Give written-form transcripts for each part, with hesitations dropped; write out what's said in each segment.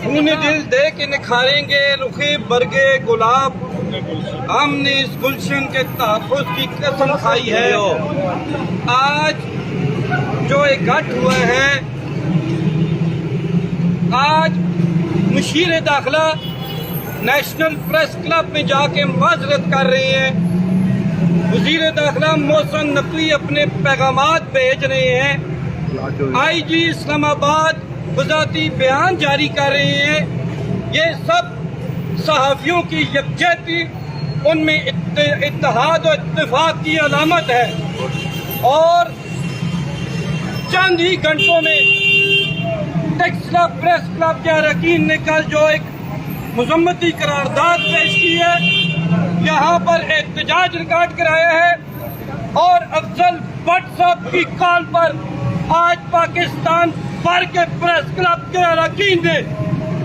خون دل دے کے نکھاریں گے رخے برگے گلاب، ہم نے اس گلشن کے تحفظ کی قسم کھائی ہے۔ آج جو اکٹھ ہوا ہے، آج مشیر داخلہ نیشنل پریس کلب میں جا کے معذرت کر رہے ہیں۔ وزیر داخلہ محسن نقوی اپنے پیغامات بھیج رہے ہیں۔ آئی جی اسلام آباد وزارتی بیان جاری کر رہے ہیں۔ یہ سب صحافیوں کی یکجہتی، ان میں اتحاد و اتفاق کی علامت ہے، اور چند ہی گھنٹوں میں ٹیکسلا پریس کلب کے اراکین نے کل جو ایک مذمتی قرارداد پیش کی ہے، یہاں پر احتجاج ریکارڈ کرایا ہے، اور افضل بٹ صاحب کی کال پر آج پاکستان بھر کے پریس کلب کے اراکین نے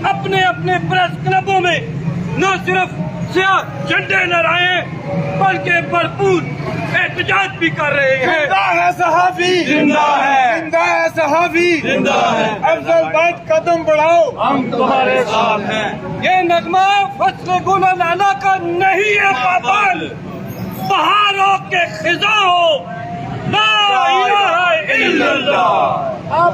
اپنے اپنے پریس کلبوں میں نہ صرف سیاہ جھنڈے لہرائے بلکہ بھرپور احتجاج بھی کر رہے ہیں۔ زندہ ہے صحافی، زندہ ہے، زندہ ہے صحافی، زندہ ہے۔ افضل بٹ قدم بڑھاؤ، ہم تمہارے ساتھ ہیں۔ یہ نغمہ فصل گل لالا کا نہیں ہے پابند، بہاروں کے خزاں ہو لا الہ الا اللہ۔